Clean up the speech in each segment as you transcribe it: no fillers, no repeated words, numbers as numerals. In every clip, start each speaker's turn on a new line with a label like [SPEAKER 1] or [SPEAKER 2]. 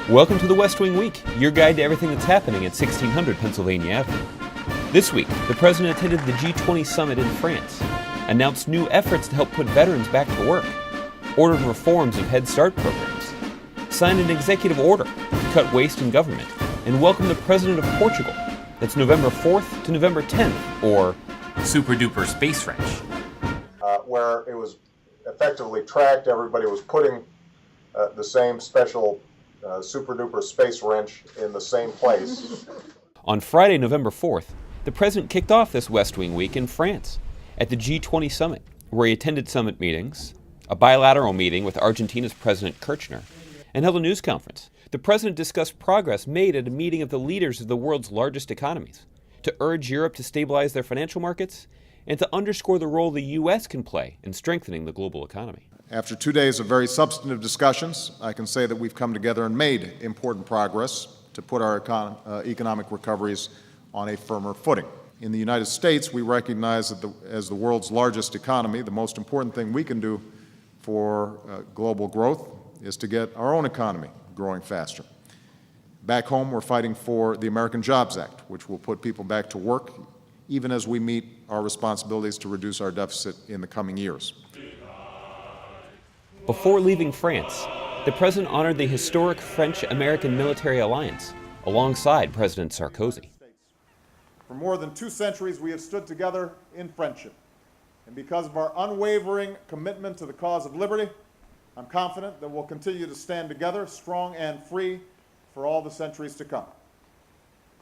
[SPEAKER 1] Welcome to the West Wing Week, your guide to everything that's happening at 1600 Pennsylvania Ave. This week, the President attended the G20 summit in France, announced new efforts to help put veterans back to work, ordered reforms of Head Start programs, signed an executive order to cut waste in government, and welcomed the President of Portugal. That's November 4th to November 10th, or Super Duper Space Wrench.
[SPEAKER 2] Where it was effectively tracked, everybody was putting the same special Super Duper Space Wrench in the same place.
[SPEAKER 1] On Friday, November 4th, the President kicked off this West Wing Week in France at the G20 summit, where he attended summit meetings, a bilateral meeting with Argentina's President Kirchner, and held a news conference. The President discussed progress made at a meeting of the leaders of the world's largest economies to urge Europe to stabilize their financial markets and to underscore the role the U.S. can play in strengthening the global economy.
[SPEAKER 3] After 2 days of very substantive discussions, I can say that we've come together and made important progress to put our economic recoveries on a firmer footing. In the United States, we recognize that as the world's largest economy, the most important thing we can do for global growth is to get our own economy growing faster. Back home, we're fighting for the American Jobs Act, which will put people back to work, even as we meet our responsibilities to reduce our deficit in the coming years.
[SPEAKER 1] Before leaving France, the President honored the historic French-American military alliance alongside President Sarkozy.
[SPEAKER 3] For more than 2 centuries, we have stood together in friendship. And because of our unwavering commitment to the cause of liberty, I'm confident that we'll continue to stand together, strong and free, for all the centuries to come.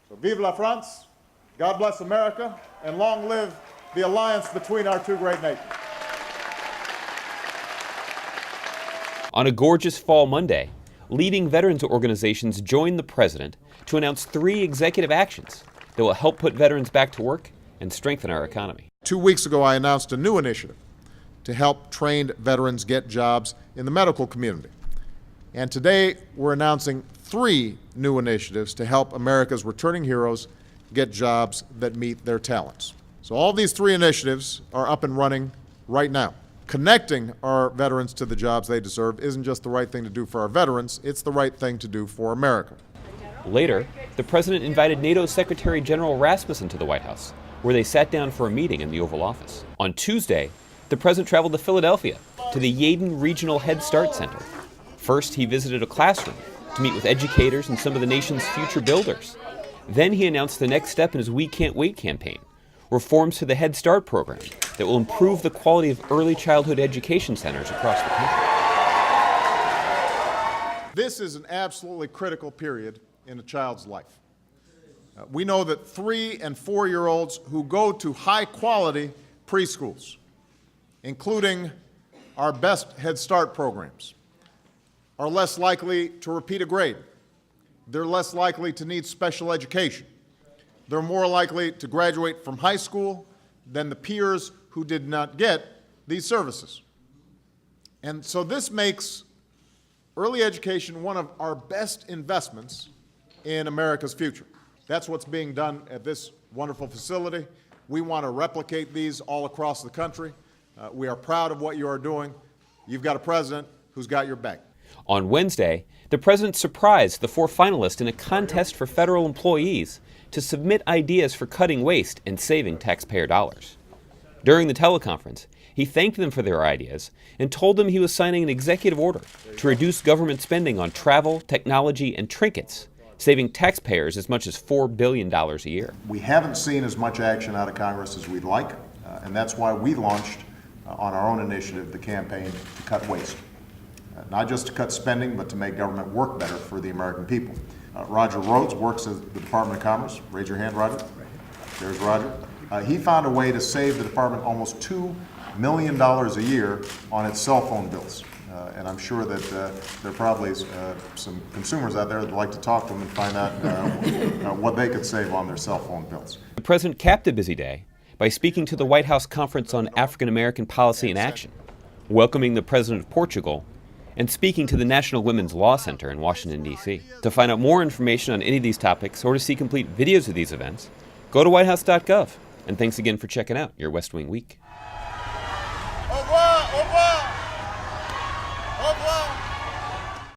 [SPEAKER 3] So vive la France, God bless America, and long live the alliance between our two great nations.
[SPEAKER 1] On a gorgeous fall Monday, leading veterans organizations joined the President to announce 3 executive actions that will help put veterans back to work and strengthen our economy.
[SPEAKER 3] 2 weeks ago, I announced a new initiative to help trained veterans get jobs in the medical community. And today, we're announcing 3 new initiatives to help America's returning heroes get jobs that meet their talents. So all these 3 initiatives are up and running right now. Connecting our veterans to the jobs they deserve isn't just the right thing to do for our veterans, it's the right thing to do for America.
[SPEAKER 1] Later, the President invited NATO Secretary General Rasmussen to the White House, where they sat down for a meeting in the Oval Office. On Tuesday, the President traveled to Philadelphia to the Yaden Regional Head Start Center. First, he visited a classroom to meet with educators and some of the nation's future builders. Then he announced the next step in his We Can't Wait campaign, reforms to the Head Start program that will improve the quality of early childhood education centers across the country.
[SPEAKER 3] This is an absolutely critical period in a child's life. We know that 3- and 4-year-olds who go to high-quality preschools, including our best Head Start programs, are less likely to repeat a grade. They're less likely to need special education. They're more likely to graduate from high school than the peers who did not get these services. And so this makes early education one of our best investments in America's future. That's what's being done at this wonderful facility. We want to replicate these all across the country. We are proud of what you are doing. You've got a president who's got your back.
[SPEAKER 1] On Wednesday, the President surprised the 4 finalists in a contest for federal employees to submit ideas for cutting waste and saving taxpayer dollars. During the teleconference, he thanked them for their ideas and told them he was signing an executive order to reduce government spending on travel, technology, and trinkets, saving taxpayers as much as $4 billion a year.
[SPEAKER 3] We haven't seen as much action out of Congress as we'd like, and that's why we launched on our own initiative the campaign to cut waste. Not just to cut spending, but to make government work better for the American people. Roger Rhodes works at the Department of Commerce. Raise your hand, Roger. There's Roger. He found a way to save the department almost $2 million a year on its cell phone bills. And I'm sure that there are probably some consumers out there that would like to talk to them and find out what they could save on their cell phone bills.
[SPEAKER 1] The President capped a busy day by speaking to the White House Conference on African American Policy and Action, welcoming the President of Portugal, and speaking to the National Women's Law Center in Washington, D.C. To find out more information on any of these topics or to see complete videos of these events, go to whitehouse.gov. And thanks again for checking out your West Wing Week.